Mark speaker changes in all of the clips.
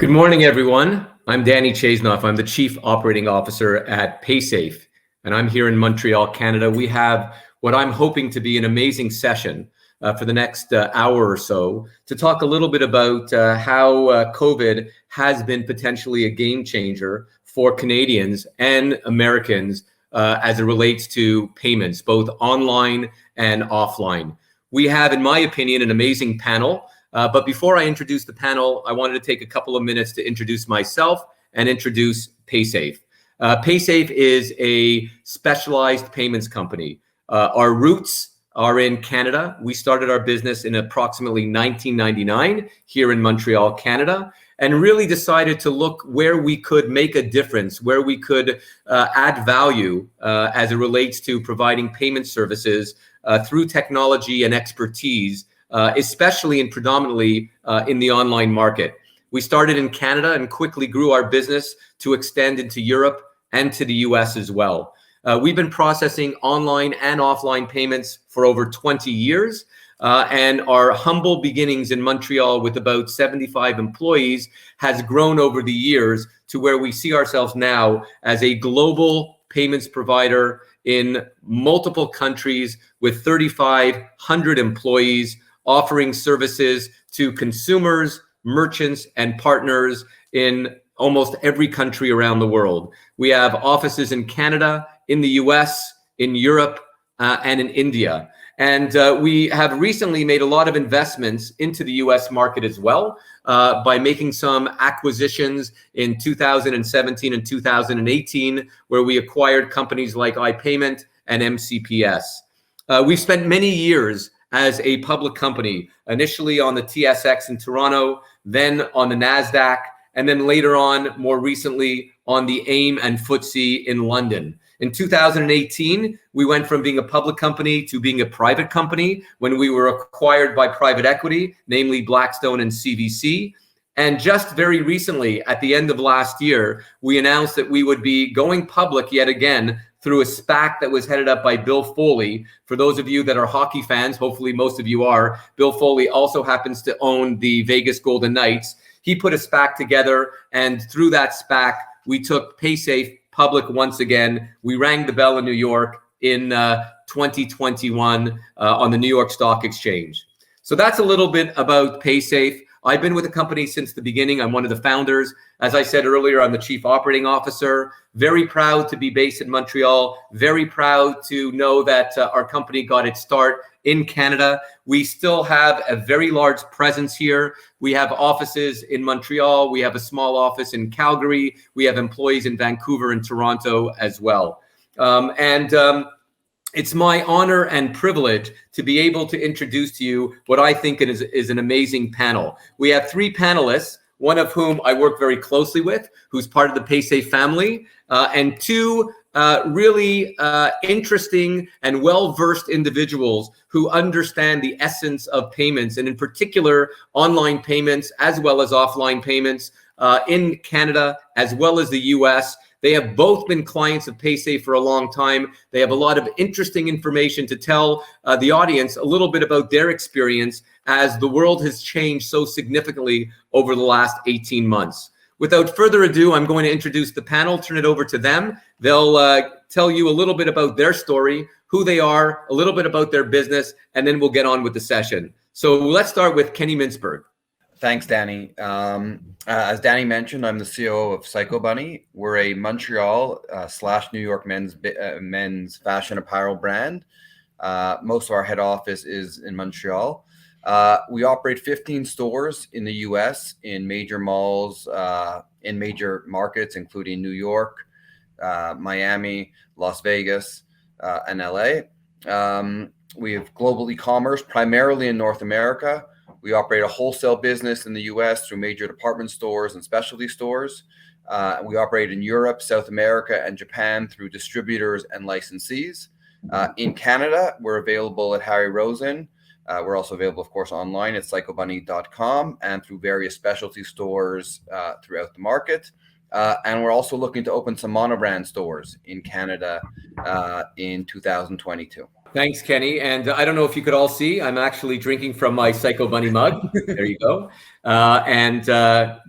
Speaker 1: Good morning, everyone. I'm Danny Chazonoff. I'm the Chief Operating Officer at Paysafe, and I'm here in Montreal, Canada. We have what I'm hoping to be an amazing session for the next hour or so to talk a little bit about how COVID has been potentially a game changer for Canadians and Americans as it relates to payments, both online and offline. We have, in my opinion, an amazing panel. But before I introduce the panel, I wanted to take a couple of minutes to introduce myself and introduce Paysafe. Paysafe is a specialized payments company. Our roots are in Canada. We started our business in approximately 1999 here in Montreal, Canada, and really decided to look where we could make a difference, where we could add value as it relates to providing payment services through technology and expertise, especially and predominantly in the online market. We started in Canada and quickly grew our business to extend into Europe and to the U.S. as well. We've been processing online and offline payments for over 20 years, and our humble beginnings in Montreal with about 75 employees has grown over the years to where we see ourselves now as a global payments provider in multiple countries with 3,500 employees, offering services to consumers, merchants, and partners in almost every country around the world. We have offices in Canada, in the US, in Europe, and in India. And we have recently made a lot of investments into the US market as well by making some acquisitions in 2017 and 2018, where we acquired companies like iPayment and MCPS. We've spent many years as a public company, initially on the TSX in Toronto, then on the NASDAQ, and then later on, more recently, on the AIM and FTSE in London. In 2018, we went from being a public company to being a private company when we were acquired by private equity, namely Blackstone and CVC. And just very recently, at the end of last year, we announced that we would be going public yet again through a SPAC that was headed up by Bill Foley. For those of you that are hockey fans, hopefully most of you are, Bill Foley also happens to own the Vegas Golden Knights. He put a SPAC together, and through that SPAC, we took Paysafe public once again. We rang the bell in New York in 2021 on the New York Stock Exchange. So that's a little bit about Paysafe. I've been with the company since the beginning. I'm one of the founders. As I said earlier, I'm the Chief Operating Officer. Very proud to be based in Montreal. Very proud to know that our company got its start in Canada. We still have a very large presence here. We have offices in Montreal. We have a small office in Calgary. We have employees in Vancouver and Toronto as well. It's my honor and privilege to be able to introduce to you what I think is an amazing panel. We have three panelists, one of whom I work very closely with, who's part of the Paysafe family, and two really interesting and well-versed individuals who understand the essence of payments, and in particular, online payments as well as offline payments in Canada as well as the US. They have both been clients of Paysafe for a long time. They have a lot of interesting information to tell the audience a little bit about their experience as the world has changed so significantly over the last 18 months. Without further ado, I'm going to introduce the panel, turn it over to them. They'll tell you a little bit about their story, who they are, a little bit about their business, and then we'll get on with the session. So let's start with Kenny Minzberg.
Speaker 2: Thanks, Danny. As Danny mentioned, I'm the CEO of Psycho Bunny. We're a Montreal / New York men's fashion apparel brand. Most of our head office is in Montreal. We operate 15 stores in the U.S. in major malls, in major markets, including New York, Miami, Las Vegas, and L.A. We have global e-commerce, primarily in North America. We operate a wholesale business in the U.S. through major department stores and specialty stores. We operate in Europe, South America, and Japan through distributors and licensees. In Canada, we're available at Harry Rosen. We're also available, of course, online at psychobunny.com and through various specialty stores throughout the market. And we're also looking to open some monobrand stores in Canada in 2022.
Speaker 1: Thanks, Kenny. And I don't know if you could all see, I'm actually drinking from my Psycho Bunny mug. There you go. And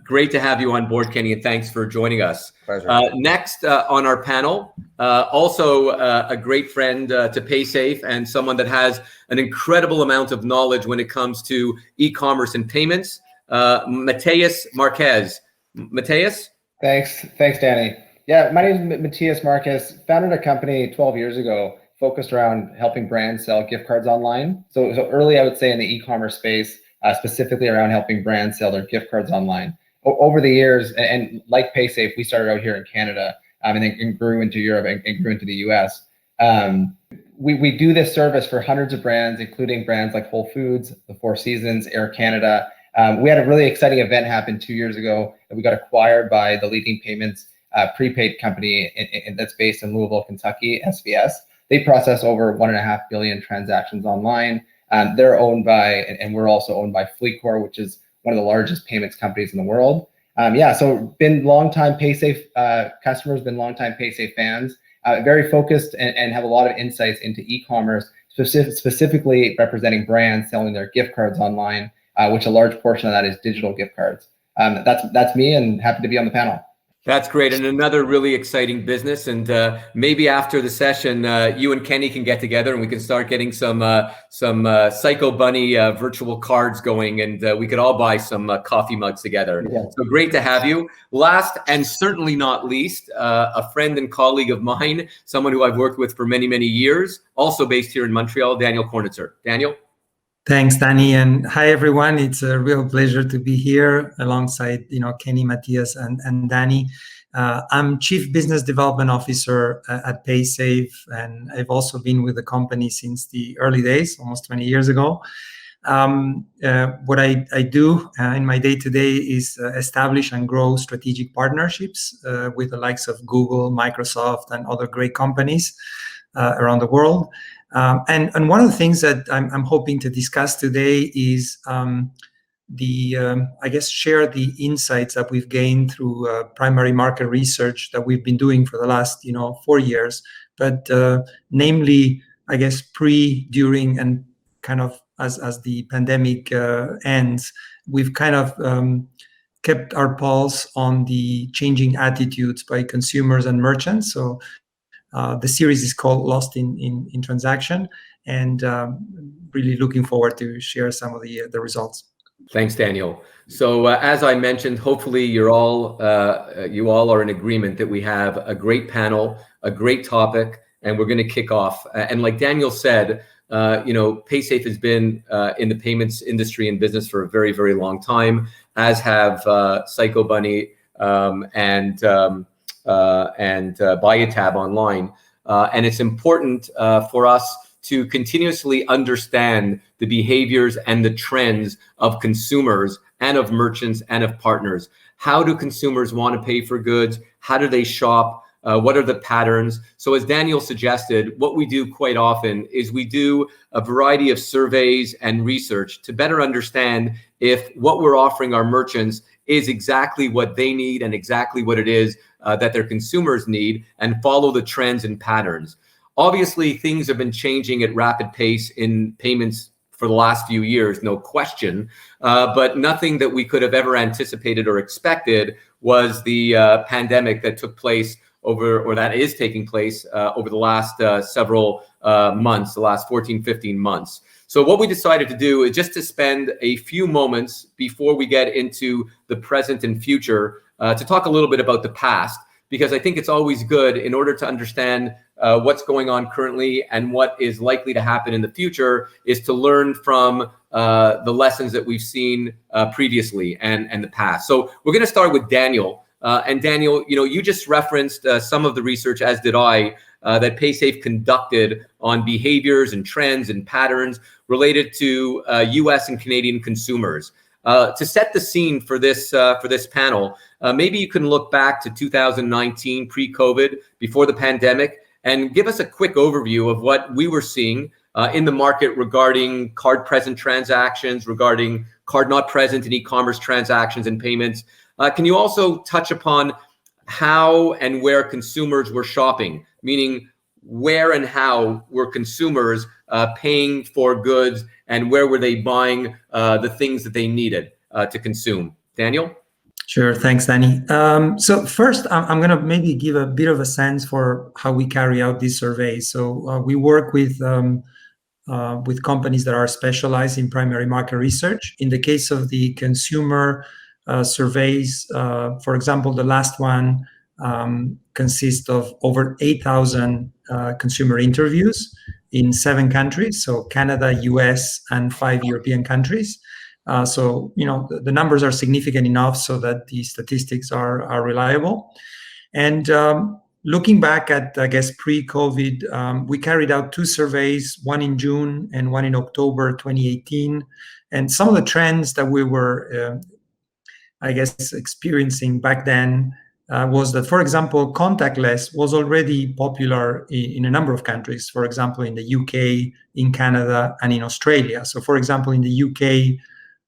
Speaker 1: great to have you on board, Kenny, and thanks for joining us.
Speaker 2: Pleasure.
Speaker 1: Next on our panel, also a great friend to PaySafe and someone that has an incredible amount of knowledge when it comes to e-commerce and payments, Matias Marquez. Matias?
Speaker 3: Thanks, Danny. Yeah, my name is Matias Marquez. Founded a company 12 years ago, focused around helping brands sell gift cards online. So early, I would say, in the e-commerce space, specifically around helping brands sell their gift cards online. Over the years, and like PaySafe, we started out here in Canada, and then grew into Europe and grew into the U.S. We do this service for hundreds of brands, including brands like Whole Foods, the Four Seasons, Air Canada. We had a really exciting event happen 2 years ago, and we got acquired by the leading payments prepaid company that's based in Louisville, Kentucky, SVS. They process over 1.5 billion transactions online. They're owned by, and we're also owned by FleetCor, which is one of the largest payments companies in the world. So been longtime PaySafe customers, been longtime PaySafe fans, very focused and have a lot of insights into e-commerce, specifically representing brands selling their gift cards online, which a large portion of that is digital gift cards. That's me, and happy to be on the panel.
Speaker 1: That's great, and another really exciting business. And maybe after the session, you and Kenny can get together and we can start getting some Psycho Bunny virtual cards going, and we could all buy some coffee mugs together. Yeah. So great to have you. Last and certainly not least, a friend and colleague of mine, someone who I've worked with for many, many years, also based here in Montreal, Daniel Kornitzer. Daniel?
Speaker 4: Thanks, Danny, and hi everyone. It's a real pleasure to be here alongside Kenny, Matias, and Danny. I'm Chief Business Development Officer at PaySafe, and I've also been with the company since the early days, almost 20 years ago. What I do in my day-to-day is establish and grow strategic partnerships with the likes of Google, Microsoft, and other great companies around the world. And one of the things that I'm hoping to discuss today is share the insights that we've gained through primary market research that we've been doing for the last 4 years. But namely, pre, during, and kind of as the pandemic ends, we've kind of kept our pulse on the changing attitudes by consumers and merchants. So the series is called Lost in Transaction, and really looking forward to share some of the results.
Speaker 1: Thanks, Daniel. So as I mentioned, hopefully you all are in agreement that we have a great panel, a great topic, and we're going to kick off. And like Daniel said, PaySafe has been in the payments industry and business for a very, very long time, as have Psycho Bunny and Buyatab online. And it's important for us to continuously understand the behaviors and the trends of consumers and of merchants and of partners. How do consumers want to pay for goods? How do they shop? What are the patterns? So as Daniel suggested, what we do quite often is we do a variety of surveys and research to better understand if what we're offering our merchants is exactly what they need and exactly what it is that their consumers need, and follow the trends and patterns. Obviously, things have been changing at rapid pace in payments for the last few years, no question, but nothing that we could have ever anticipated or expected was the pandemic that took place that is taking place over the last several months, the last 14, 15 months. So what we decided to do is just to spend a few moments before we get into the present and future to talk a little bit about the past, because I think it's always good in order to understand what's going on currently and what is likely to happen in the future is to learn from the lessons that we've seen previously and the past. So we're going to start with Daniel. And Daniel, you just referenced some of the research, as did I, that PaySafe conducted on behaviors and trends and patterns related to U.S. and Canadian consumers. To set the scene for this panel, maybe you can look back to 2019, pre-COVID, before the pandemic, and give us a quick overview of what we were seeing in the market regarding card-present transactions, regarding card-not-present in e-commerce transactions and payments. Can you also touch upon how and where consumers were shopping, meaning where and how were consumers paying for goods, and where were they buying the things that they needed to consume? Daniel?
Speaker 4: Sure, thanks, Danny. So first, I'm going to maybe give a bit of a sense for how we carry out these surveys. So we work with companies that are specialized in primary market research. In the case of the consumer surveys, for example, the last one consists of over 8,000 consumer interviews in 7 countries, so Canada, U.S., and 5 European countries. So, the numbers are significant enough so that the statistics are reliable. And looking back at, I guess, pre-COVID, we carried out 2 surveys, one in June and one in October 2018. And some of the trends that we were, experiencing back then was that, for example, contactless was already popular in a number of countries, for example, in the UK, in Canada, and in Australia. So, for example, in the UK,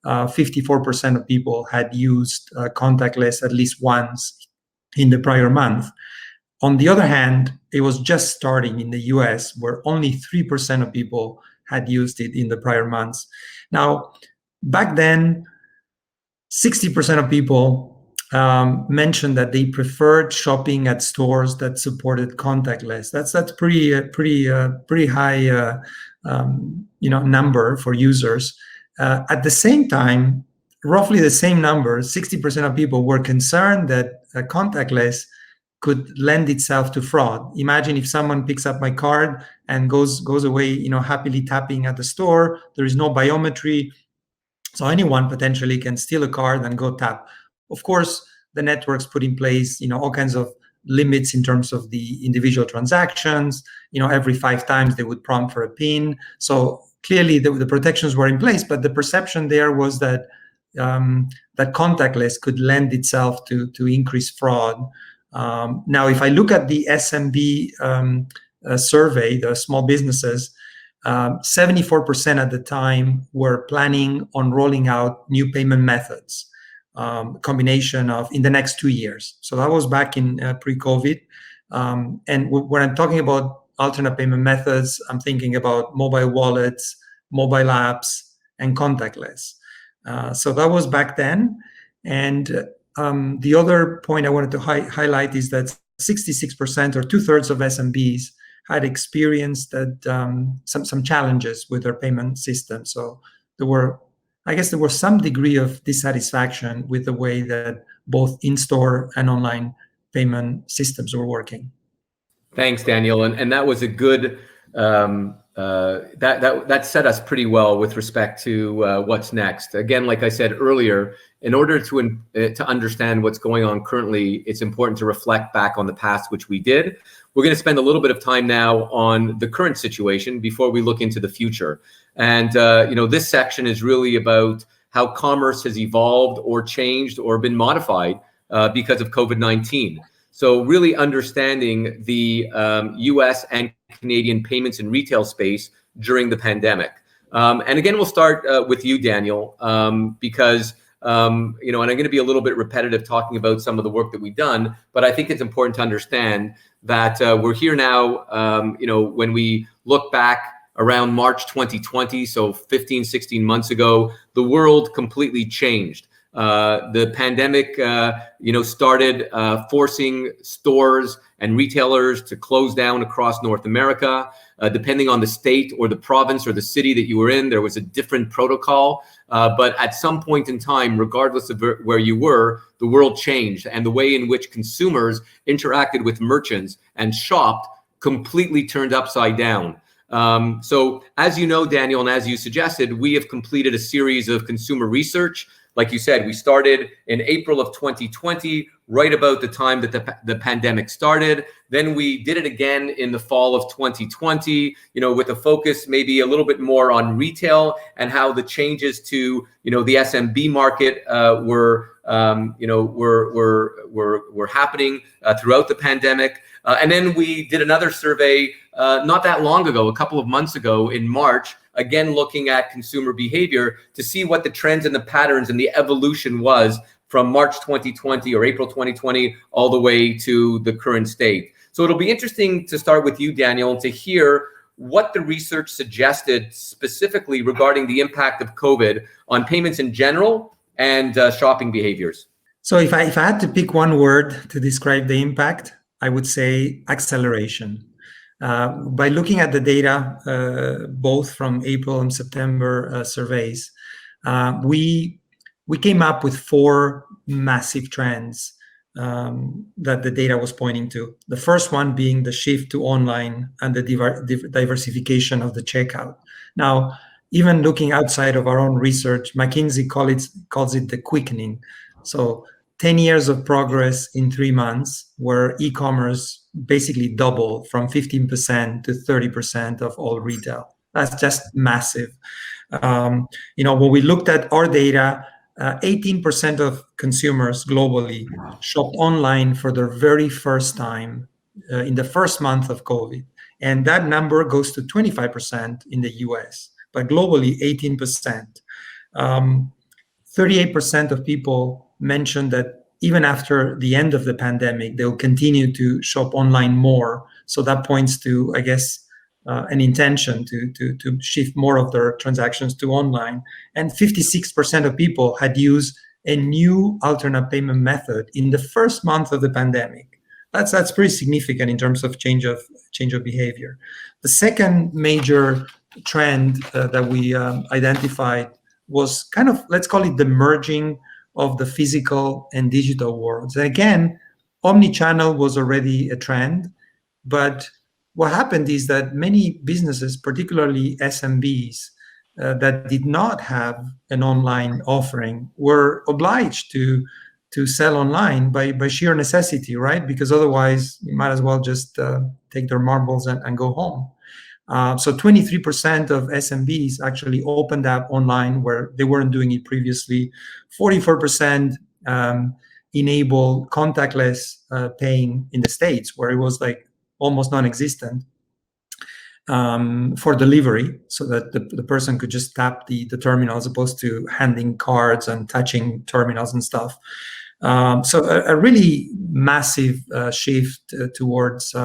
Speaker 4: 54% of people had used contactless at least once in the prior month. On the other hand, it was just starting in the US, where only 3% of people had used it in the prior months. Now, back then, 60% of people mentioned that they preferred shopping at stores that supported contactless. That's pretty high number for users. At the same time, roughly the same number, 60% of people were concerned that contactless could lend itself to fraud. Imagine if someone picks up my card and goes away, happily tapping at the store. There is no biometry, so anyone potentially can steal a card and go tap. Of course, the networks put in place, all kinds of limits in terms of the individual transactions. Every 5 times they would prompt for a PIN. So clearly the protections were in place, but the perception there was that that contactless could lend itself to increase fraud. Now, if I look at the SMB survey, the small businesses, 74% at the time were planning on rolling out new payment methods, combination of in the next 2 years. So that was back in pre-COVID. And when I'm talking about alternate payment methods, I'm thinking about mobile wallets, mobile apps, and contactless. So that was back then. And the other point I wanted to highlight is that 66% or 2/3 of SMBs had experienced that some challenges with their payment system. So there was some degree of dissatisfaction with the way that both in-store and online payment systems were working.
Speaker 1: Thanks, Daniel. And that was a good, that set us pretty well with respect to what's next. Again, like I said earlier, in order to understand what's going on currently, it's important to reflect back on the past, which we did. We're going to spend a little bit of time now on the current situation before we look into the future. And, this section is really about how commerce has evolved or changed or been modified because of COVID-19. So really understanding the U.S. and Canadian payments and retail space during the pandemic. And again, we'll start with you, Daniel, because, and I'm going to be a little bit repetitive talking about some of the work that we've done, but I think it's important to understand that we're here now, when we look back around March 2020, so 15, 16 months ago, the world completely changed. The pandemic, started forcing stores and retailers to close down across North America. Depending on the state or the province or the city that you were in, there was a different protocol. But at some point in time, regardless of where you were, the world changed, and the way in which consumers interacted with merchants and shopped completely turned upside down. So as you know, Daniel, and as you suggested, we have completed a series of consumer research. Like you said, we started in April of 2020, right about the time that the pandemic started. Then we did it again in the fall of 2020, with a focus maybe a little bit more on retail and how the changes to, the SMB market were happening throughout the pandemic. And then we did another survey not that long ago, a couple of months ago in March, again, looking at consumer behavior to see what the trends and the patterns and the evolution was from March 2020 or April 2020 all the way to the current state. So it'll be interesting to start with you, Daniel, and to hear what the research suggested specifically regarding the impact of COVID on payments in general and shopping behaviors.
Speaker 4: So if I had to pick one word to describe the impact, I would say acceleration. By looking at the data, both from April and September surveys, we came up with 4 massive trends that the data was pointing to. The first one being the shift to online and the diversification of the checkout. Now, even looking outside of our own research, McKinsey calls it the quickening. So 10 years of progress in 3 months, where e-commerce basically doubled from 15% to 30% of all retail. That's just massive. When we looked at our data, 18% of consumers globally shopped online for their very first time in the first month of COVID. And that number goes to 25% in the US, but globally 18%. 38% of people mentioned that even after the end of the pandemic, they'll continue to shop online more. So that points to, I guess, an intention to shift more of their transactions to online. And 56% of people had used a new alternate payment method in the first month of the pandemic. That's pretty significant in terms of change of behavior. The second major trend that we identified was kind of, let's call it the merging of the physical and digital worlds. And again, omni-channel was already a trend, but what happened is that many businesses, particularly SMBs, that did not have an online offering, were obliged to sell online by sheer necessity, right? Because otherwise, you might as well just take their marbles and go home. So 23% of SMBs actually opened up online where they weren't doing it previously. 44% enable contactless paying in the States, where it was like almost non-existent, for delivery, so that the person could just tap the terminal as opposed to handing cards and touching terminals and stuff. So a really massive shift towards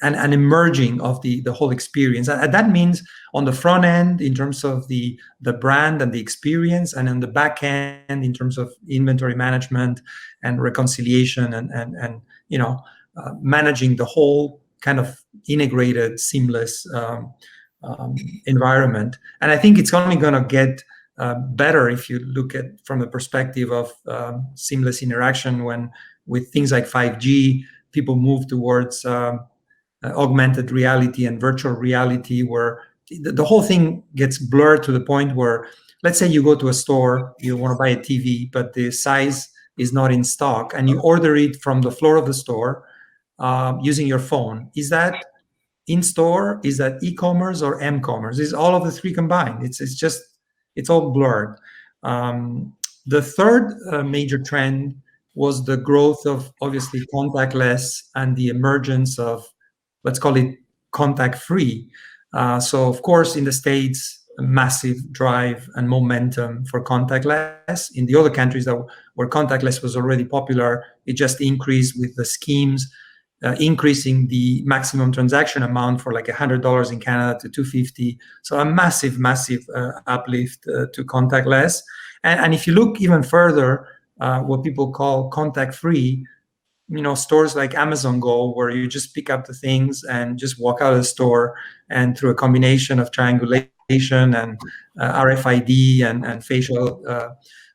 Speaker 4: an emerging of the whole experience. And that means on the front end in terms of the brand and the experience, and on the back end in terms of inventory management and reconciliation and managing the whole kind of integrated, seamless environment. And I think it's only going to get better if you look at from the perspective of seamless interaction when with things like 5G, people move towards augmented reality and virtual reality, where the whole thing gets blurred to the point where, let's say you go to a store, you want to buy a TV, but the size is not in stock, and you order it from the floor of the store using your phone. Is that in store? Is that e-commerce or m-commerce? Is all of the three combined? It's all blurred. The third major trend was the growth of obviously contactless and the emergence of, let's call it contact-free. So of course, in the States, a massive drive and momentum for contactless. In the other countries where contactless was already popular, it just increased with the schemes, increasing the maximum transaction amount for like $100 in Canada to $250. So a massive uplift to contactless. And if you look even further, what people call contact-free, stores like Amazon Go, where you just pick up the things and just walk out of the store, and through a combination of triangulation and RFID and facial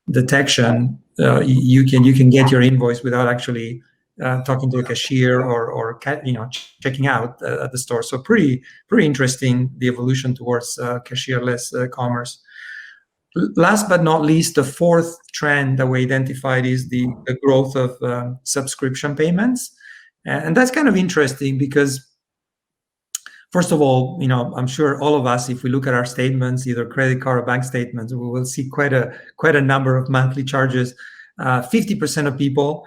Speaker 4: detection, you can get your invoice without actually talking to a cashier or checking out at the store. So pretty interesting, the evolution towards cashierless commerce. Last but not least, the fourth trend that we identified is the growth of subscription payments. And that's kind of interesting because, first of all, I'm sure all of us, if we look at our statements, either credit card or bank statements, we will see quite a number of monthly charges. 50% of people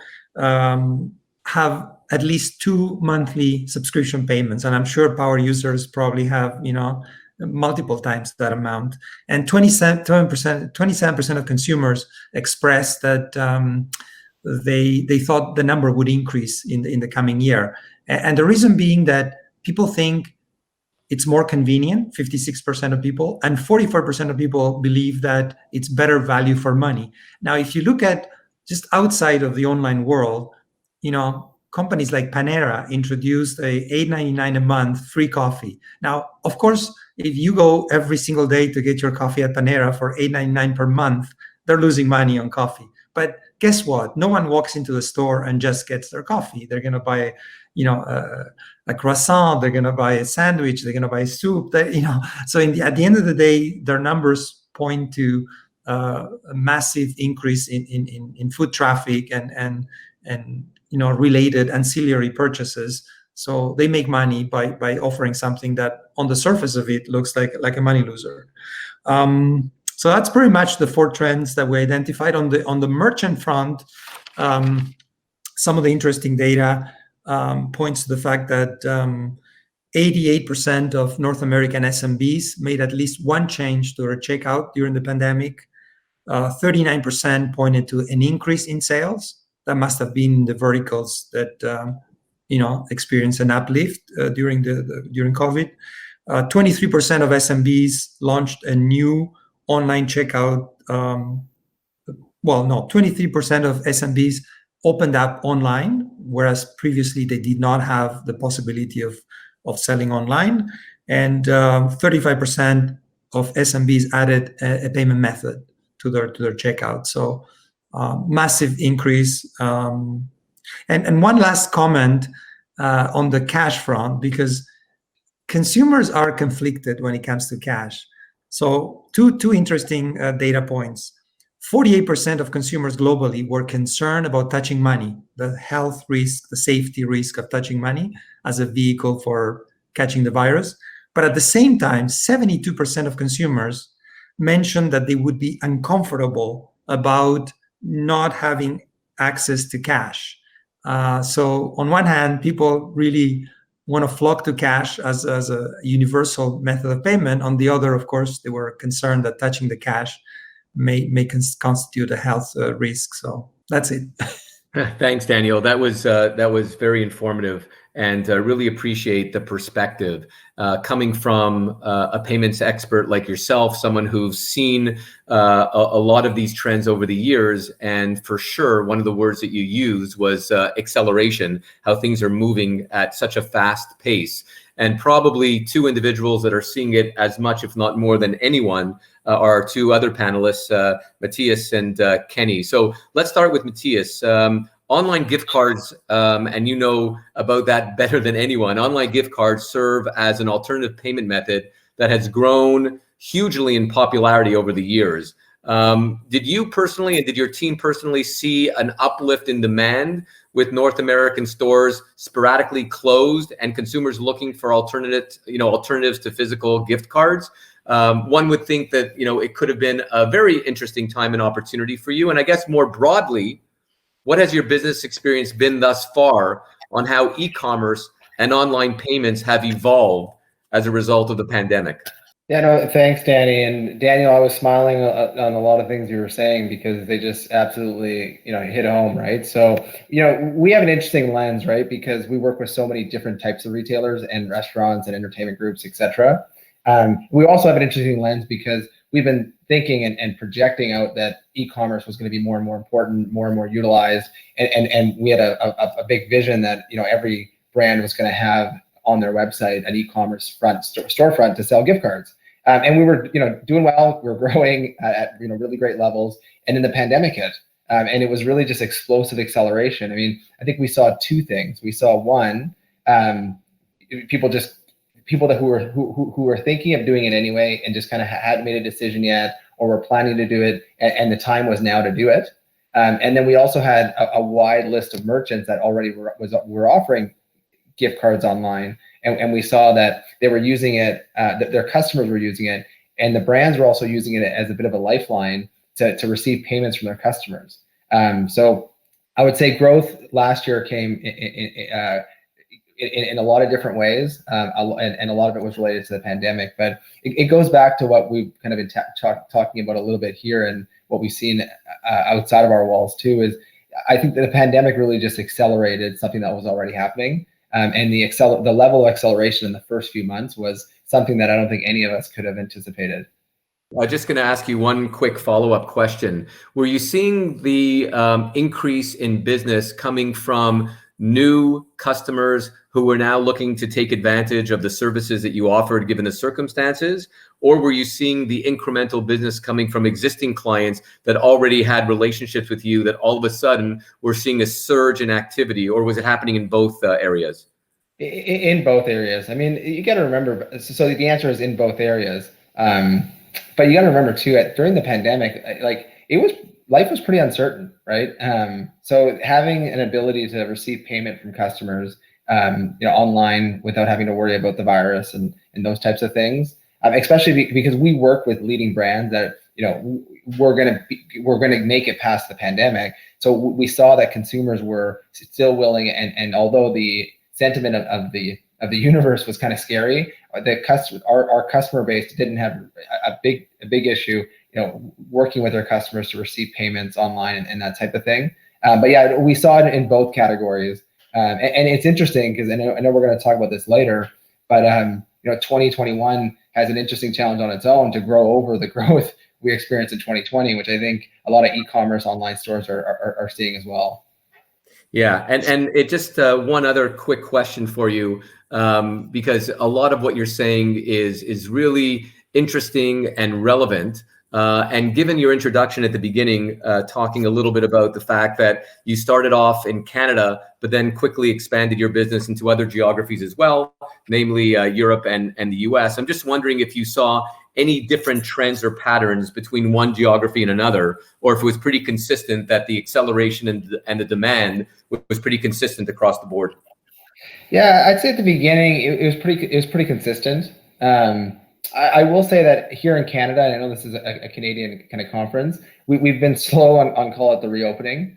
Speaker 4: have at least 2 monthly subscription payments. And I'm sure power users probably have, multiple times that amount. And 27% of consumers express that they thought the number would increase in the coming year. And the reason being that people think it's more convenient, 56% of people, and 44% of people believe that it's better value for money. Now, if you look at just outside of the online world, companies like Panera introduced a $8.99 a month free coffee. Now, of course, if you go every single day to get your coffee at Panera for $8.99 per month, they're losing money on coffee. But guess what? No one walks into the store and just gets their coffee. They're going to buy, a croissant. They're going to buy a sandwich. They're going to buy soup. So at the end of the day, their numbers point to a massive increase in foot traffic and related ancillary purchases. So they make money by offering something that on the surface of it looks like a money loser. So that's pretty much the 4 trends that we identified. On the merchant front, some of the interesting data points to the fact that 88% of North American SMBs made at least one change to their checkout during the pandemic. 39% pointed to an increase in sales. That must have been the verticals that experienced an uplift during COVID. 23% of SMBs launched a new online checkout. 23% of SMBs opened up online, whereas previously they did not have the possibility of selling online. And 35% of SMBs added a payment method to their checkout. So massive increase. And one last comment on the cash front, because consumers are conflicted when it comes to cash. So two interesting data points. 48% of consumers globally were concerned about touching money, the health risk, the safety risk of touching money as a vehicle for catching the virus. But at the same time, 72% of consumers mentioned that they would be uncomfortable about not having access to cash. So on one hand, people really want to flock to cash as a universal method of payment. On the other, of course, they were concerned that touching the cash may constitute a health risk. So that's it.
Speaker 1: Thanks, Daniel. That was very informative, and really appreciate the perspective coming from a payments expert like yourself, someone who's seen a lot of these trends over the years. And for sure, one of the words that you used was acceleration, how things are moving at such a fast pace. And probably 2 individuals that are seeing it as much, if not more than anyone, are our 2 other panelists, Matias and Kenny. So let's start with Matias. Online gift cards, and you know about that better than anyone. Online gift cards serve as an alternative payment method that has grown hugely in popularity over the years. Did you personally, and did your team personally, see an uplift in demand with North American stores sporadically closed and consumers looking for alternatives to physical gift cards? One would think that it could have been a very interesting time and opportunity for you. And I guess more broadly, what has your business experience been thus far on how e-commerce and online payments have evolved as a result of the pandemic?
Speaker 3: Yeah, no, thanks, Danny. And Daniel, I was smiling on a lot of things you were saying because they just absolutely, hit home, right? So, we have an interesting lens, right? Because we work with so many different types of retailers and restaurants and entertainment groups, etc. We also have an interesting lens because we've been thinking and projecting out that e-commerce was going to be more and more important, more and more utilized. And we had a big vision that, every brand was going to have on their website an e-commerce storefront to sell gift cards. And we were, doing well. We were growing at really great levels. And then the pandemic hit, and it was really just explosive acceleration. I mean, I think we saw 2 things. We saw one, people who were thinking of doing it anyway and just kind of hadn't made a decision yet, or were planning to do it, and the time was now to do it. And then we also had a wide list of merchants that already were offering gift cards online, and we saw that they were using it, that their customers were using it, and the brands were also using it as a bit of a lifeline to receive payments from their customers. So I would say growth last year came in a lot of different ways, and a lot of it was related to the pandemic. But it goes back to what we've kind of been talking about a little bit here, and what we've seen outside of our walls too, is I think that the pandemic really just accelerated something that was already happening. And the level of acceleration in the first few months was something that I don't think any of us could have anticipated.
Speaker 1: I'm just going to ask you one quick follow-up question. Were you seeing the increase in business coming from new customers who were now looking to take advantage of the services that you offered given the circumstances? Or were you seeing the incremental business coming from existing clients that already had relationships with you that all of a sudden were seeing a surge in activity? Or was it happening in both areas?
Speaker 3: In both areas. I mean, you got to remember, so the answer is in both areas. But you got to remember too, during the pandemic, like life was pretty uncertain, right? So having an ability to receive payment from customers, online without having to worry about the virus and those types of things, especially because we work with leading brands that we're gonna make it past the pandemic. So we saw that consumers were still willing, and although the sentiment of the universe was kind of scary, our customer base didn't have a big issue, working with their customers to receive payments online and that type of thing. But yeah, we saw it in both categories, and it's interesting because I know we're going to talk about this later, but 2021 has an interesting challenge on its own to grow over the growth we experienced in 2020, which I think a lot of e-commerce online stores are seeing as well.
Speaker 1: Yeah, and it just one other quick question for you, because a lot of what you're saying is really interesting and relevant. And given your introduction at the beginning, talking a little bit about the fact that you started off in Canada, but then quickly expanded your business into other geographies as well, namely Europe and the U.S. I'm just wondering if you saw any different trends or patterns between one geography and another, or if it was pretty consistent that the acceleration and the demand was pretty consistent across the board.
Speaker 3: Yeah, I'd say at the beginning it was pretty consistent. I will say that here in Canada, and I know this is a Canadian kind of conference, we've been slow on call it the reopening.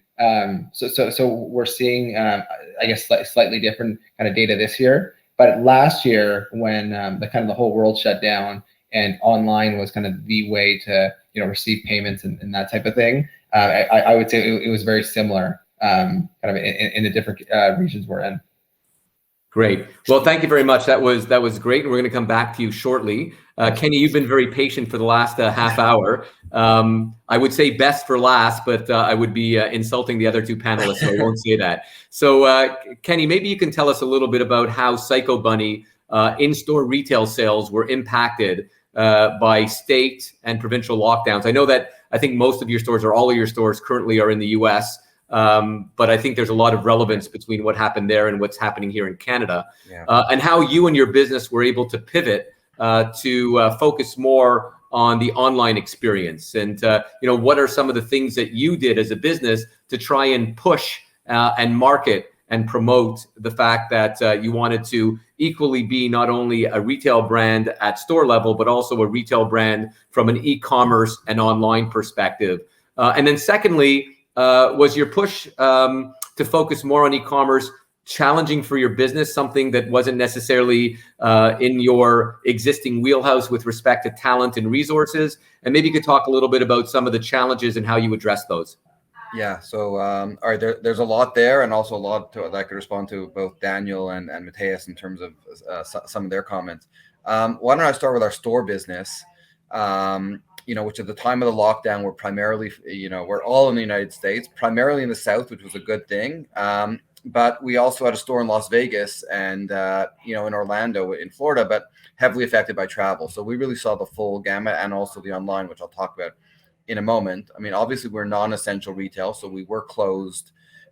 Speaker 3: So we're seeing I guess slightly different kind of data this year. But last year, when the whole world shut down and online was kind of the way to receive payments and that type of thing, I would say it was very similar, kind of in the different regions we're in.
Speaker 1: Great. Well, thank you very much. That was great. And we're going to come back to you shortly. Kenny, you've been very patient for the last half hour. I would say best for last, but I would be insulting the other two panelists, so I won't say that. So Kenny, maybe you can tell us a little bit about how Psycho Bunny in-store retail sales were impacted by state and provincial lockdowns. I think most of your stores or all of your stores currently are in the U.S., but I think there's a lot of relevance between what happened there and what's happening here in Canada, and how you and your business were able to pivot to focus more on the online experience. And what are some of the things that you did as a business to try and push and market and promote the fact that you wanted to equally be not only a retail brand at store level, but also a retail brand from an e-commerce and online perspective? And then secondly, was your push to focus more on e-commerce challenging for your business, something that wasn't necessarily in your existing wheelhouse with respect to talent and resources? And maybe you could talk a little bit about some of the challenges and how you address those.
Speaker 2: Yeah, so all right, there's a lot there, and also a lot that I could respond to both Daniel and Matias in terms of some of their comments. Why don't I start with our store business? Which at the time of the lockdown, we're primarily, we're all in the United States, primarily in the South, which was a good thing. But we also had a store in Las Vegas and, in Orlando, in Florida, but heavily affected by travel. So we really saw the full gamut, and also the online, which I'll talk about in a moment. I mean, obviously we're non-essential retail, so we were closed,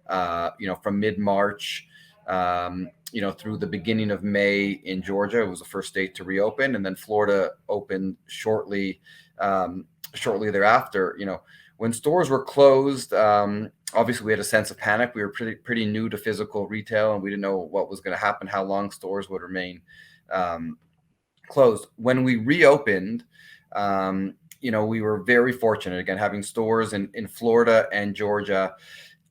Speaker 2: from mid-March, through the beginning of May in Georgia. It was the first state to reopen, and then Florida opened shortly thereafter. When stores were closed, obviously we had a sense of panic. We were pretty new to physical retail, and we didn't know what was going to happen, how long stores would remain closed. When we reopened, we were very fortunate, again, having stores in Florida and Georgia.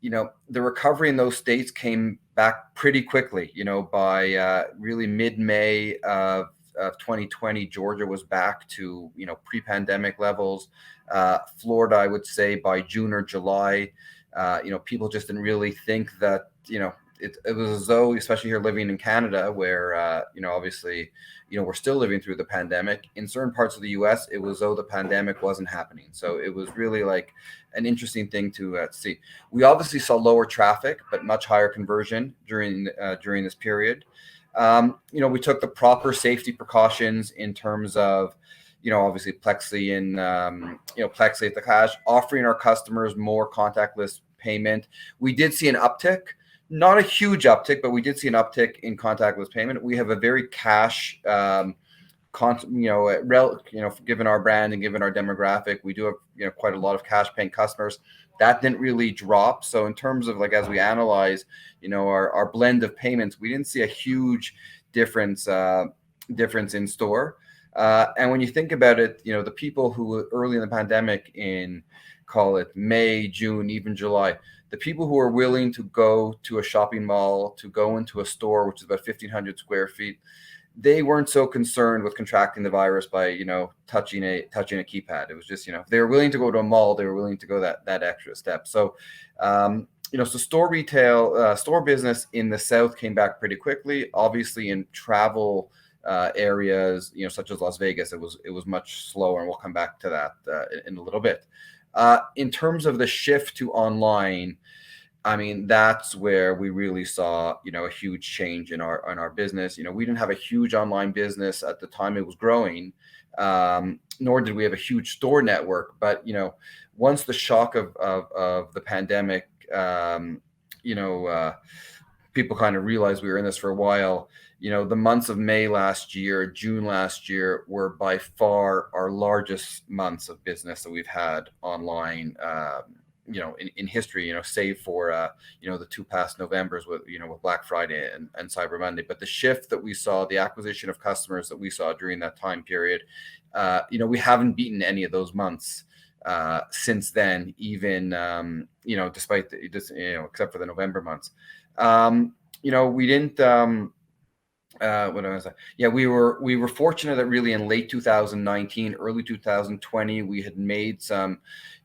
Speaker 2: The recovery in those states came back pretty quickly. By really mid-May of 2020, Georgia was back to pre-pandemic levels. Florida, I would say by June or July, people just didn't really think that, it was as though, especially here living in Canada, where, obviously, we're still living through the pandemic. In certain parts of the U.S., it was as though the pandemic wasn't happening. So it was really like an interesting thing to see. We obviously saw lower traffic, but much higher conversion during this period. We took the proper safety precautions in terms of, obviously plexi and, plexi at the cash, offering our customers more contactless payment. We did see an uptick. Not a huge uptick, but we did see an uptick in contactless payment. We have a very cash, given our brand and given our demographic, we do have quite a lot of cash paying customers. That didn't really drop. So in terms of as we analyze, our blend of payments, we didn't see a huge difference in store. And when you think about it, the people who early in the pandemic, in call it May, June, even July, the people who are willing to go to a shopping mall, to go into a store, which is about 1,500 square feet, they weren't so concerned with contracting the virus by, touching a keypad. It was just, if they were willing to go to a mall, they were willing to go that extra step. So, so store business in the South came back pretty quickly. Obviously in travel areas, such as Las Vegas, it was much slower, and we'll come back to that in a little bit. In terms of the shift to online, I mean, that's where we really saw, a huge change in our business. We didn't have a huge online business at the time it was growing, nor did we have a huge store network. But, once the shock of the pandemic, people kind of realized we were in this for a while. The months of May last year, June last year were by far our largest months of business that we've had online, in history, save for, the two past Novembers with Black Friday and Cyber Monday. But the shift that we saw, the acquisition of customers that we saw during that time period, we haven't beaten any of those months since then, even, despite except for the November months. We didn't, what was I? Yeah, we were fortunate that really in late 2019, early 2020, we had made some,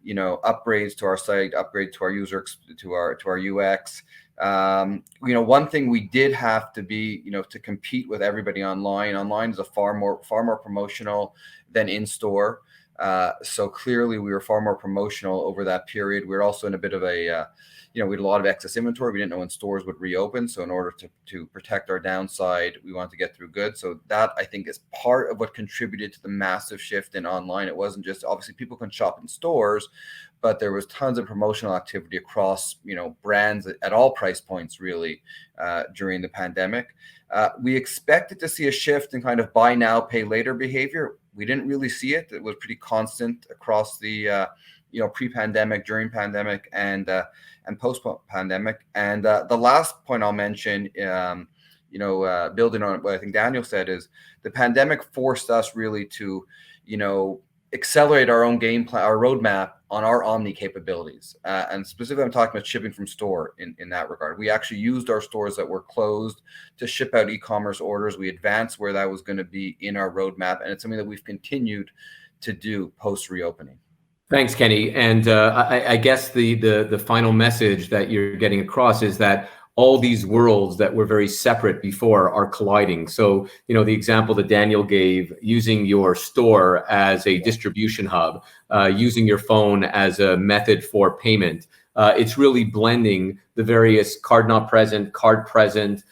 Speaker 2: upgrades to our site, upgrades to our user, to our UX. One thing we did have to be, to compete with everybody online. Online is a far more promotional than in store. So clearly we were far more promotional over that period. We were also in a bit of a, we had a lot of excess inventory. We didn't know when stores would reopen. So in order to protect our downside, we wanted to get through good. So that, I think, is part of what contributed to the massive shift in online. It wasn't just, obviously people can shop in stores, but there was tons of promotional activity across, brands at all price points, really, during the pandemic. We expected to see a shift in kind of buy now, pay later behavior. We didn't really see it. It was pretty constant across the, pre-pandemic, during pandemic, and post-pandemic. And the last point I'll mention, building on what I think Daniel said, is the pandemic forced us really to, accelerate our own game plan, our roadmap on our omni capabilities. And specifically, I'm talking about shipping from store in that regard. We actually used our stores that were closed to ship out e-commerce orders. We advanced where that was going to be in our roadmap. And it's something that we've continued to do post reopening.
Speaker 1: Thanks, Kenny. And I guess the final message that you're getting across is that all these worlds that were very separate before are colliding. So, the example that Daniel gave, using your store as a distribution hub, using your phone as a method for payment, it's really blending the various card not present, card present,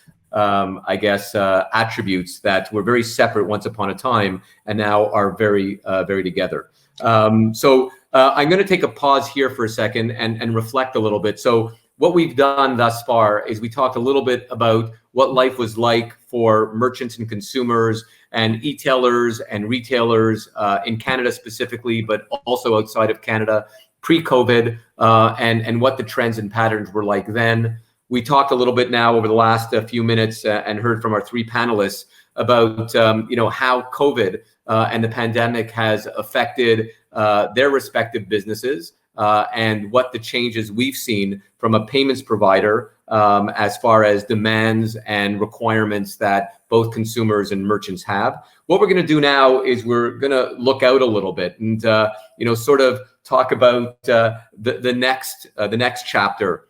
Speaker 1: attributes that were very separate once upon a time and now are very, very together. So I'm going to take a pause here for a second and reflect a little bit. So what we've done thus far is we talked a little bit about what life was like for merchants and consumers and e-tailers and retailers in Canada specifically, but also outside of Canada pre-COVID, and what the trends and patterns were like then. We talked a little bit now over the last few minutes and heard from our three panelists about how COVID and the pandemic has affected their respective businesses. And what the changes we've seen from a payments provider as far as demands and requirements that both consumers and merchants have. What we're going to do now is we're going to look out a little bit and sort of talk about the next chapter.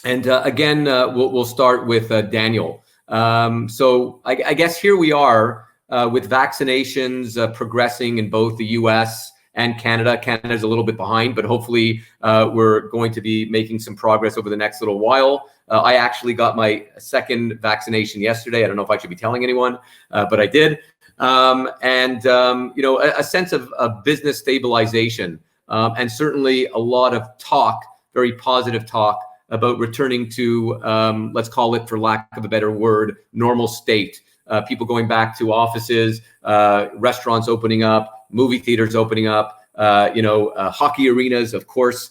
Speaker 1: And again, we'll start with Daniel. So I guess here we are with vaccinations progressing in both the U.S. and Canada. Canada's a little bit behind, but hopefully we're going to be making some progress over the next little while. I actually got my second vaccination yesterday. I don't know if I should be telling anyone, but I did. You know, a sense of business stabilization, and certainly a lot of talk, very positive talk about returning to, let's call it, for lack of a better word, normal state. People going back to offices, restaurants opening up, movie theaters opening up, you know, hockey arenas, of course,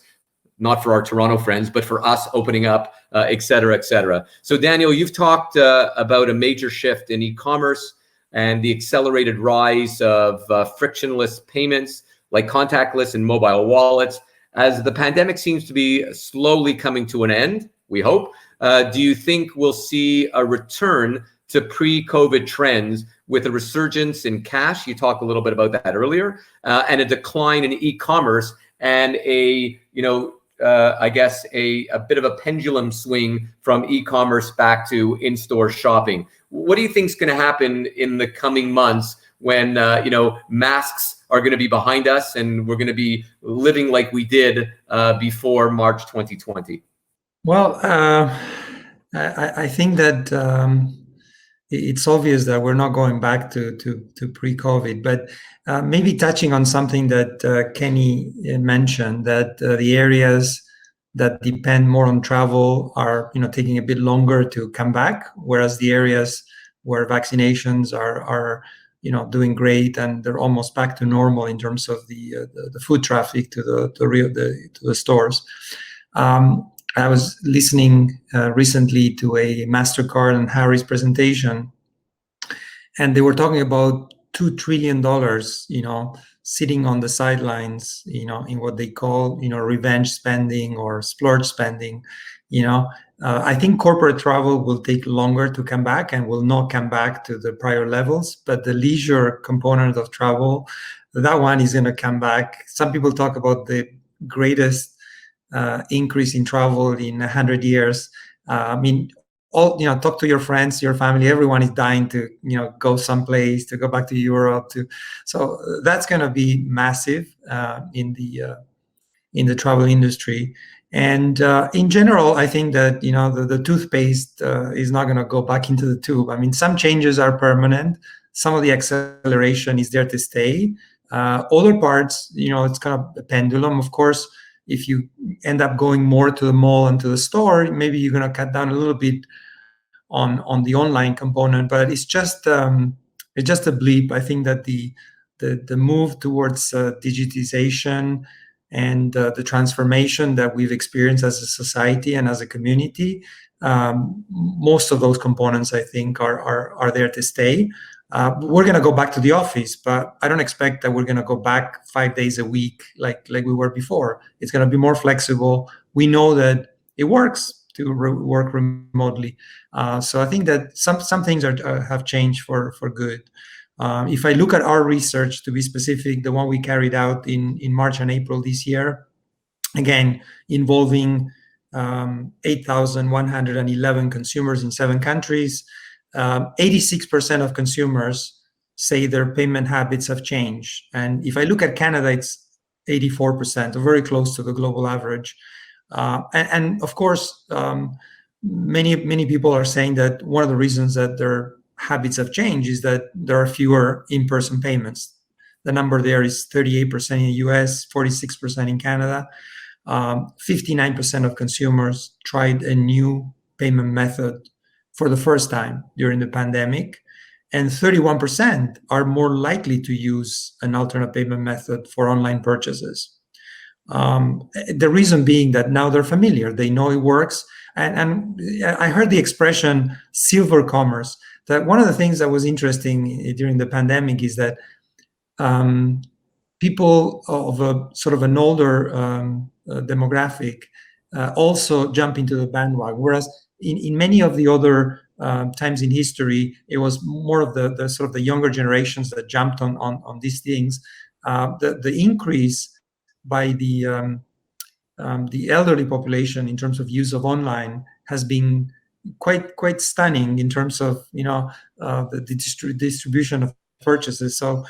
Speaker 1: not for our Toronto friends, but for us opening up, et cetera, et cetera. So Daniel, you've talked about a major shift in e-commerce and the accelerated rise of frictionless payments like contactless and mobile wallets. As the pandemic seems to be slowly coming to an end, we hope, do you think we'll see a return to pre-COVID trends with a resurgence in cash? You talked a little bit about that earlier, and a decline in e-commerce and a, you know, I guess a bit of a pendulum swing from e-commerce back to in-store shopping. What do you think is going to happen in the coming months when, you know, masks are going to be behind us and we're going to be living like we did before March 2020?
Speaker 4: Well, I think that it's obvious that we're not going back to pre-COVID, but maybe touching on something that Kenny mentioned, that the areas that depend more on travel are, you know, taking a bit longer to come back, whereas the areas where vaccinations are you know, doing great and they're almost back to normal in terms of the foot traffic to the stores. I was listening recently to a MasterCard and Harry's presentation, and they were talking about $2 trillion, you know, sitting on the sidelines, you know, in what they call, you know, revenge spending or splurge spending, you know. I think corporate travel will take longer to come back and will not come back to the prior levels, but the leisure component of travel, that one is going to come back. Some people talk about the greatest increase in travel in 100 years. I mean, all, you know, talk to your friends, your family, everyone is dying to, you know, go someplace, to go back to Europe. So that's going to be massive in the travel industry. And in general, I think that, you know, the toothpaste is not going to go back into the tube. I mean, some changes are permanent. Some of the acceleration is there to stay. Other parts, you know, it's kind of a pendulum. Of course, if you end up going more to the mall and to the store, maybe you're going to cut down a little bit on the online component. But it's just a blip. I think that the move towards digitization and the transformation that we've experienced as a society and as a community, most of those components, I think, are there to stay. We're going to go back to the office, but I don't expect that we're going to go back 5 days a week like we were before. It's going to be more flexible. We know that it works to work remotely. So I think that some things have changed for good. If I look at our research, to be specific, the one we carried out in March and April this year, again, involving 8,111 consumers in 7 countries, 86% of consumers say their payment habits have changed. And if I look at Canada, it's 84%, very close to the global average. And of course, many people are saying that one of the reasons that their habits have changed is that there are fewer in-person payments. The number there is 38% in the U.S., 46% in Canada. 59% of consumers tried a new payment method for the first time during the pandemic, and 31% are more likely to use an alternate payment method for online purchases. The reason being that now they're familiar, they know it works. And I heard the expression silver commerce. That one of the things that was interesting during the pandemic is that people of a sort of an older demographic also jump into the bandwagon, whereas in many of the other times in history, it was more of the sort of the younger generations that jumped on these things. The increase by the elderly population in terms of use of online has been quite stunning in terms of the distribution of purchases. So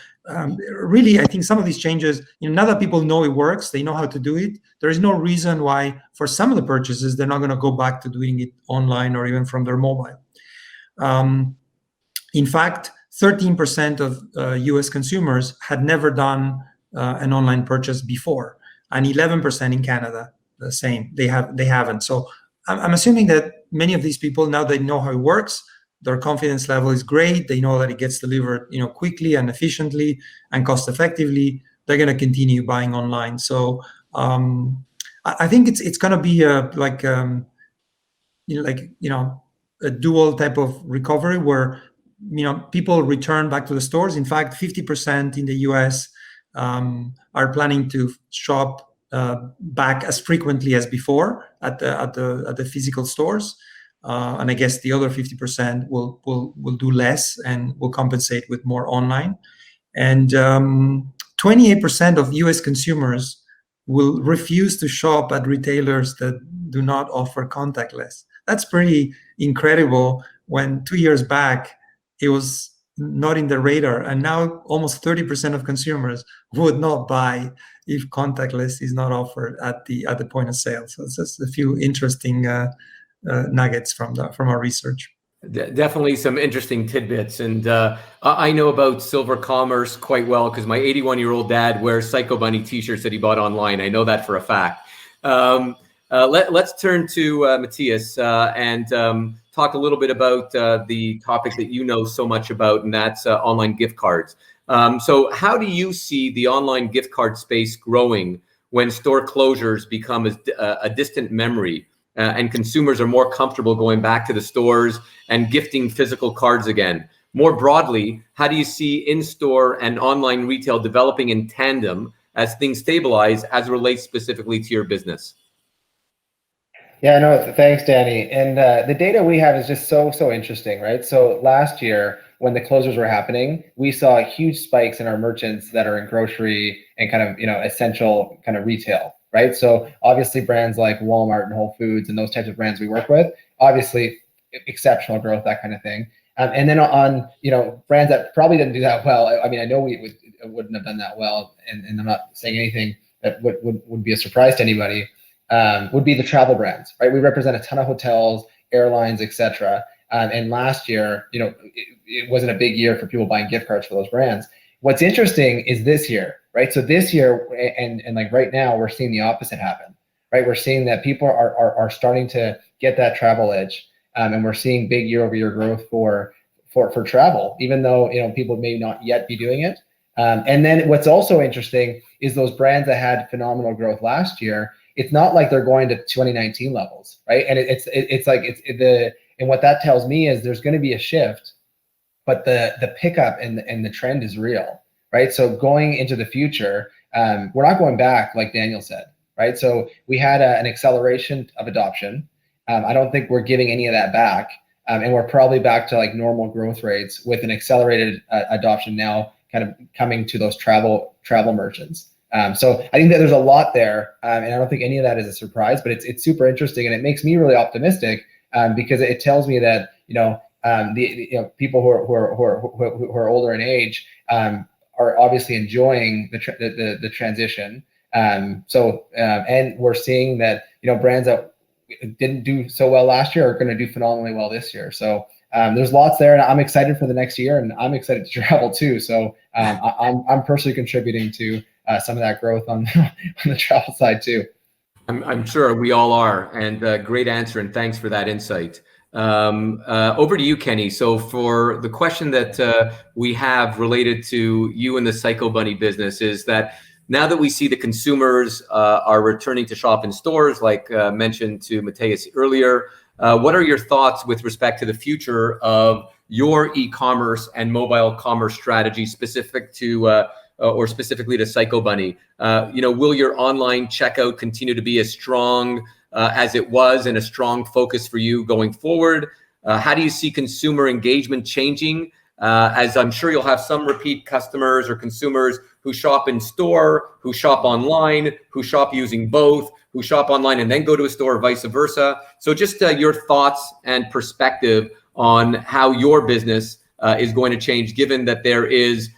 Speaker 4: really, I think some of these changes, now that people know it works, they know how to do it. There is no reason why for some of the purchases they're not going to go back to doing it online or even from their mobile. In fact, 13% of U.S. consumers had never done an online purchase before, and 11% in Canada, the same. They haven't. So I'm assuming that many of these people, now they know how it works, their confidence level is great. They know that it gets delivered, quickly and efficiently and cost effectively. They're going to continue buying online. So I think it's going to be a dual type of recovery where people return back to the stores. In fact, 50% in the U.S. Are planning to shop back as frequently as before at the physical stores, and I guess the other 50% will do less and will compensate with more online. And 28% of U.S. consumers will refuse to shop at retailers that do not offer contactless. That's pretty incredible. When 2 years back it was not in the radar, and now almost 30% of consumers would not buy if contactless is not offered at the point of sale. So it's just a few interesting nuggets from our research.
Speaker 1: Definitely some interesting tidbits, and I know about silver commerce quite well because my 81-year-old dad wears Psycho Bunny t-shirts that he bought online. I know that for a fact. Let's turn to Matias and talk a little bit about the topic that you know so much about, and that's online gift cards. So how do you see the online gift card space growing when store closures become a distant memory and consumers are more comfortable going back to the stores and gifting physical cards again? More broadly, how do you see in-store and online retail developing in tandem as things stabilize as it relates specifically to your business?
Speaker 3: Yeah, no, thanks, Danny. And the data we have is just so interesting, right? So last year, when the closures were happening, we saw huge spikes in our merchants that are in grocery and kind of, essential kind of retail, right? So obviously brands like Walmart and Whole Foods and those types of brands we work with, obviously exceptional growth, that kind of thing. And then on, brands that probably didn't do that well. I mean, I know we wouldn't have done that well, and I'm not saying anything that would be a surprise to anybody. Would be the travel brands, right? We represent a ton of hotels, airlines, etc. And last year, it wasn't a big year for people buying gift cards for those brands. What's interesting is this year, right? So this year, and like right now, we're seeing the opposite happen, right? We're seeing that people are starting to get that travel edge, and we're seeing big year-over-year growth for travel, even though people may not yet be doing it. And then what's also interesting is those brands that had phenomenal growth last year. It's not like they're going to 2019 levels, right? And and what that tells me is there's going to be a shift, but the pickup and the trend is real, right? So going into the future, we're not going back, like Daniel said, right? So we had an acceleration of adoption. I don't think we're giving any of that back, and we're probably back to like normal growth rates with an accelerated adoption now, kind of coming to those travel merchants. So I think that there's a lot there, and I don't think any of that is a surprise, but it's super interesting, and it makes me really optimistic because it tells me that people who are older in age are obviously enjoying the transition. And we're seeing that brands that didn't do so well last year are going to do phenomenally well this year. So there's lots there, and I'm excited for the next year, and I'm excited to travel too. So I'm personally contributing to some of that growth on the travel side too.
Speaker 1: I'm sure we all are, and great answer, and thanks for that insight. Over to you, Kenny. So for the question that we have related to you and the Psycho Bunny business is that now that we see the consumers are returning to shop in stores, like mentioned to Matias earlier, what are your thoughts with respect to the future of your e-commerce and mobile commerce strategy specific to or specifically to Psycho Bunny? Will your online checkout continue to be as strong as it was and a strong focus for you going forward? How do you see consumer engagement changing as I'm sure you'll have some repeat customers or consumers who shop in store, who shop online, who shop using both, who shop online and then go to a store, vice versa. So just your thoughts and perspective on how your business is going to change, given that there is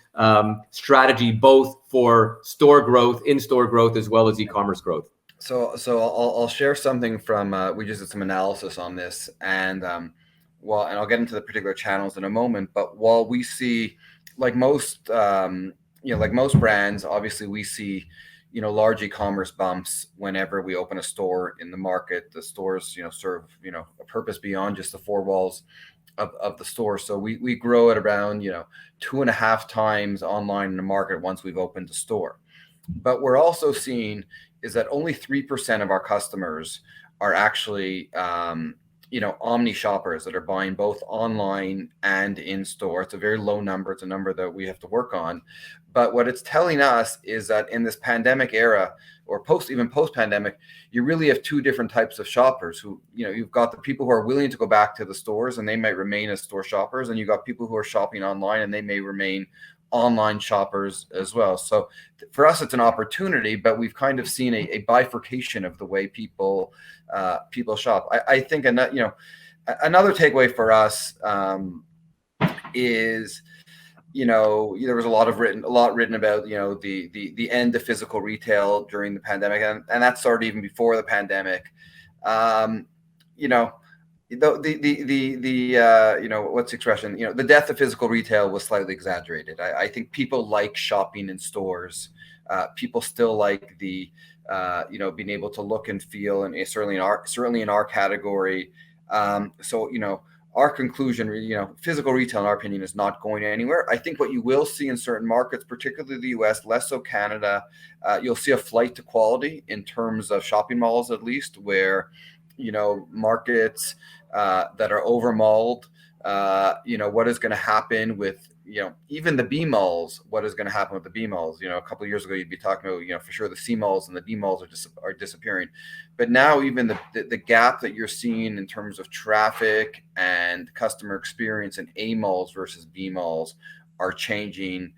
Speaker 1: strategy both for store growth, in-store growth, as well as e-commerce growth.
Speaker 2: So I'll share something from, we just did some analysis on this, and and I'll get into the particular channels in a moment, but while we see, like most, like most brands, obviously we see, large e-commerce bumps whenever we open a store in the market. The stores, serve, a purpose beyond just the four walls of the store. So we grow at around, 2.5 times online in the market once we've opened the store. But we're also seeing is that only 3% of our customers are actually, omni shoppers that are buying both online and in store. It's a very low number. It's a number that we have to work on. But what it's telling us is that in this pandemic era, or even post-pandemic, you really have two different types of shoppers who, you've got the people who are willing to go back to the stores and they might remain as store shoppers. And you've got people who are shopping online and they may remain online shoppers as well. So for us, it's an opportunity, but we've kind of seen a bifurcation of the way people shop. I think another takeaway for us is, there was a lot written about, the end of physical retail during the pandemic, and that started even before the pandemic. What's the expression? The death of physical retail was slightly exaggerated. I think people like shopping in stores. People still like the, being able to look and feel, and certainly in our category. Our conclusion, physical retail, in our opinion, is not going anywhere. I think what you will see in certain markets, particularly the U.S., less so Canada, you'll see a flight to quality in terms of shopping malls, at least, where, markets that are over-malled, what is going to happen with, even the B malls, what is going to happen with the B malls? A couple of years ago, you'd be talking about, for sure the C malls and the D malls are disappearing. But now even the gap that you're seeing in terms of traffic and customer experience in A malls versus B malls are changing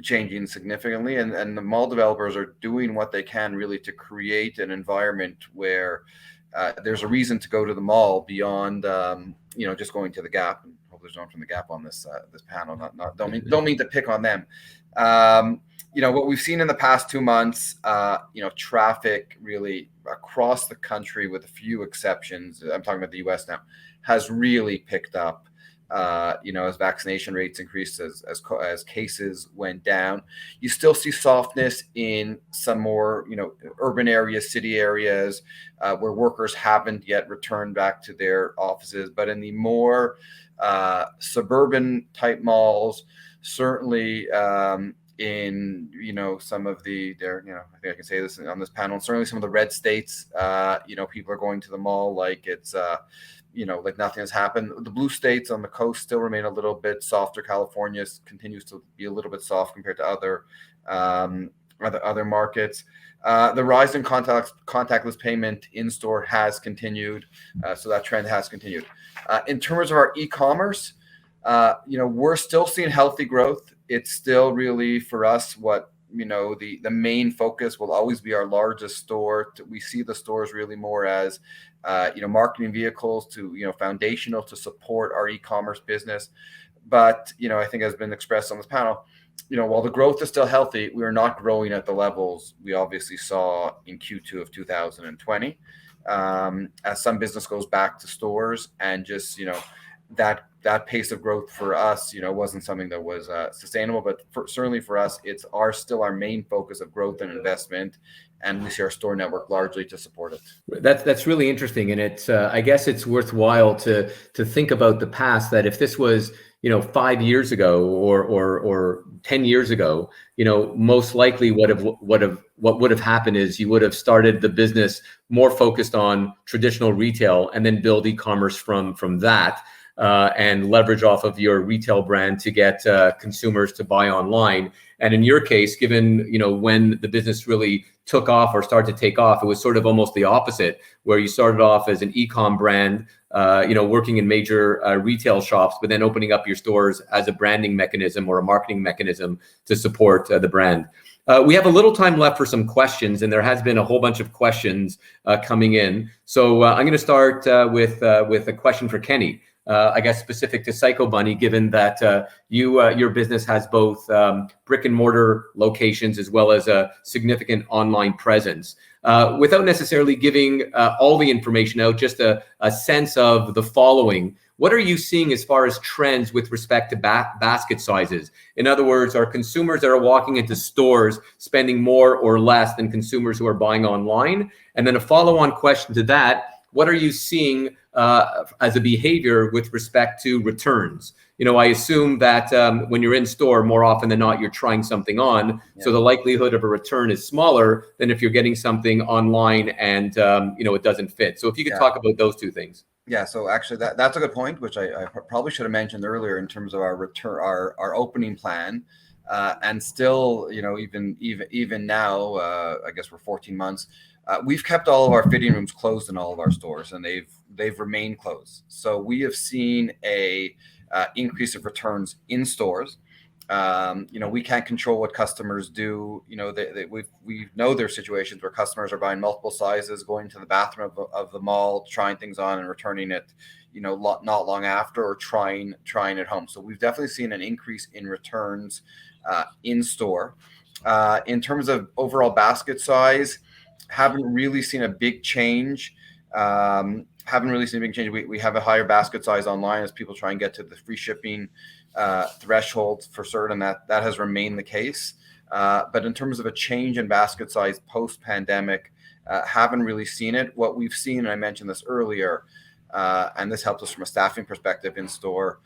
Speaker 2: significantly. And the mall developers are doing what they can really to create an environment where there's a reason to go to the mall beyond, just going to the Gap. And hope there's no one from the Gap on this panel. Don't mean to pick on them. What we've seen in the past 2 months, traffic really across the country, with a few exceptions, I'm talking about the U.S. now, has really picked up. As vaccination rates increased, as cases went down. You still see softness in some more, urban areas, city areas, where workers haven't yet returned back to their offices. But in the more suburban type malls, certainly in, some of I think I can say this on this panel, certainly some of the red states, people are going to the mall like it's, like nothing has happened. The blue states on the coast still remain a little bit softer. California continues to be a little bit soft compared to other markets. The rise in contactless payment in store has continued, so that trend has continued. In terms of our e-commerce, we're still seeing healthy growth. It's still really for us what the main focus will always be our largest store. We see the stores really more as marketing vehicles to foundational to support our e-commerce business. But I think has been expressed on this panel, while the growth is still healthy, we are not growing at the levels we obviously saw in Q2 of 2020. As some business goes back to stores, and just that pace of growth for us, wasn't something that was sustainable. But certainly for us, it's still our main focus of growth and investment, and we see our store network largely to support it.
Speaker 1: That's really interesting, and it's I guess it's worthwhile to think about the past. That if this was 5 years ago or 10 years ago, most likely what would have happened is you would have started the business more focused on traditional retail, and then build e-commerce from that. And leverage off of your retail brand to get consumers to buy online. And in your case, given when the business really took off or started to take off, it was sort of almost the opposite, where you started off as an e-com brand working in major retail shops, but then opening up your stores as a branding mechanism or a marketing mechanism to support the brand. We have a little time left for some questions, and there has been a whole bunch of questions coming in. So I'm going to start with a question for Kenny. I guess specific to Psycho Bunny, given that your business has both brick and mortar locations as well as a significant online presence. Without necessarily giving all the information out, just a sense of the following. What are you seeing as far as trends with respect to basket sizes? In other words, are consumers that are walking into stores spending more or less than consumers who are buying online? And then a follow-on question to that, what are you seeing as a behavior with respect to returns? I assume that when you're in store, more often than not, you're trying something on. Yeah. So the likelihood of a return is smaller than if you're getting something online and it doesn't fit. So if you could talk about those two things.
Speaker 2: Yeah, so actually that's a good point, which I probably should have mentioned earlier in terms of our return, our opening plan, and still, even now, I guess we're 14 months. We've kept all of our fitting rooms closed in all of our stores, and they've remained closed. So we have seen a increase of returns in stores. We can't control what customers do. We know there's situations where customers are buying multiple sizes, going to the bathroom of the mall, trying things on and returning it, not long after, or trying at home. So we've definitely seen an increase in returns in store. In terms of overall basket size, haven't really seen a big change. We have a higher basket size online as people try and get to the free shipping threshold for certain. That has remained the case. But in terms of a change in basket size post-pandemic, haven't really seen it. What we've seen, and I mentioned this earlier, and this helps us from a staffing perspective in store,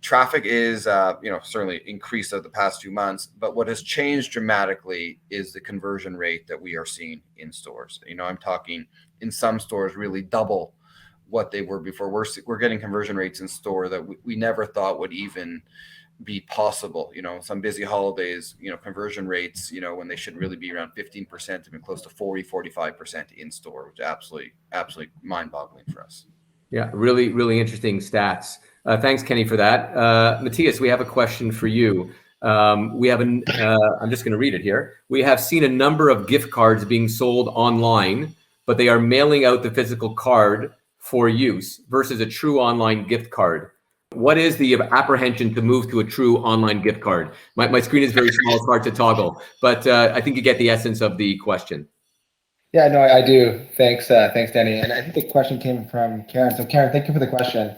Speaker 2: traffic is, certainly increased over the past few months, but what has changed dramatically is the conversion rate that we are seeing in stores. I'm talking in some stores really double what they were before. We're getting conversion rates in store that we never thought would even be possible. Some busy holidays, conversion rates, when they should really be around 15%, have been close to 40-45% in store, which is absolutely mind-boggling for us.
Speaker 1: Yeah, really, really interesting stats. Thanks, Kenny, for that. Matias, we have a question for you. I'm just going to read it here. We have seen a number of gift cards being sold online, but they are mailing out the physical card for use versus a true online gift card. What is the apprehension to move to a true online gift card? My screen is very small, it's hard to toggle, but I think you get the essence of the question.
Speaker 3: Yeah, no, I do. Thanks, Danny. And I think the question came from Karen. So Karen, thank you for the question.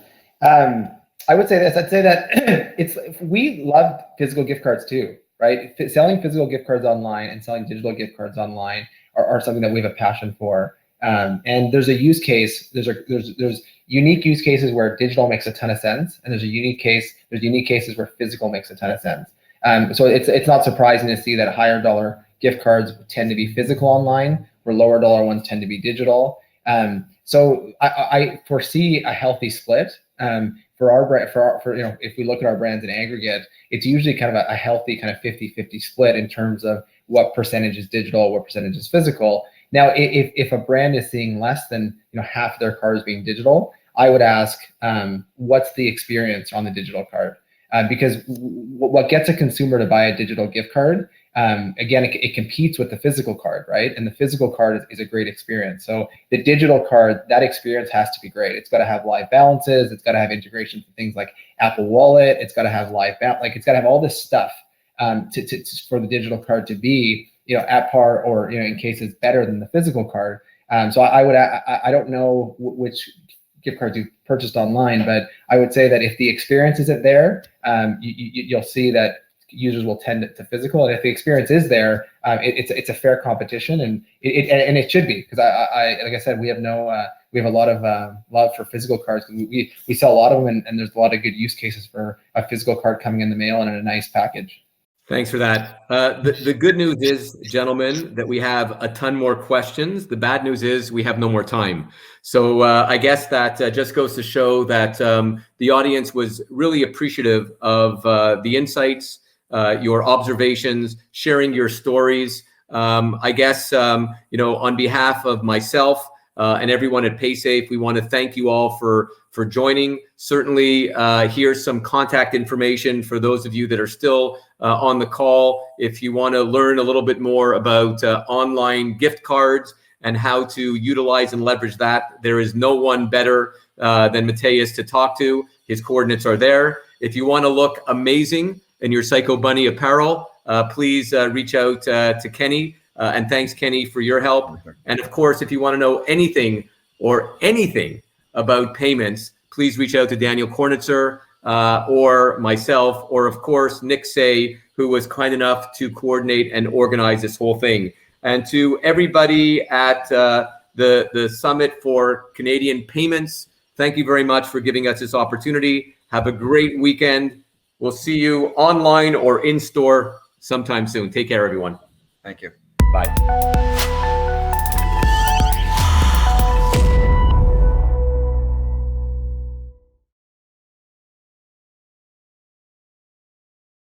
Speaker 3: I would say this. I'd say that we love physical gift cards too, right? Selling physical gift cards online and selling digital gift cards online are something that we have a passion for. And there's a use case. There's unique use cases where digital makes a ton of sense, and there's unique cases where physical makes a ton of sense. So it's not surprising to see that higher dollar gift cards tend to be physical online, where lower dollar ones tend to be digital. So I foresee a healthy split. For our brand, if we look at our brands in aggregate, it's usually kind of a healthy kind of 50-50 split in terms of what percentage is digital, what percentage is physical. Now, if a brand is seeing less than half their cards being digital, I would ask, what's the experience on the digital card? Because what gets a consumer to buy a digital gift card, again, it competes with the physical card, right? And the physical card is a great experience. So the digital card, that experience has to be great. It's got to have live balances. It's got to have integration for things like Apple Wallet. It's got to have it's got to have all this stuff for the digital card to be, at par or, in cases better than the physical card. So I don't know which gift cards you purchased online, but I would say that if the experience isn't there, you'll see that users will tend to physical, and if the experience is there, it's a fair competition, and it should be, because I like I said, we have a lot of love for physical cards. We sell a lot of them, and there's a lot of good use cases for a physical card coming in the mail and in a nice package.
Speaker 1: Thanks for that. The good news is, gentlemen, that we have a ton more questions. The bad news is we have no more time. So I guess that just goes to show that the audience was really appreciative of the insights, your observations, sharing your stories. I guess, on behalf of myself, and everyone at Paysafe. We want to thank you all for joining. Certainly, here's some contact information for those of you that are still on the call. If you want to learn a little bit more about online gift cards and how to utilize and leverage that, there is no one better than Matias to talk to. His coordinates are there. If you want to look amazing in your Psycho Bunny apparel, please reach out to Kenny. And thanks, Kenny, for your help. And of course, if you want to know anything about payments, please reach out to Daniel Kornitzer or myself, or of course, Nick Say, who was kind enough to coordinate and organize this whole thing. And to everybody at the Summit for Canadian Payments, thank you very much for giving us this opportunity. Have a great weekend. We'll see you online or in store sometime soon. Take care, everyone.
Speaker 2: Thank you.
Speaker 1: Bye.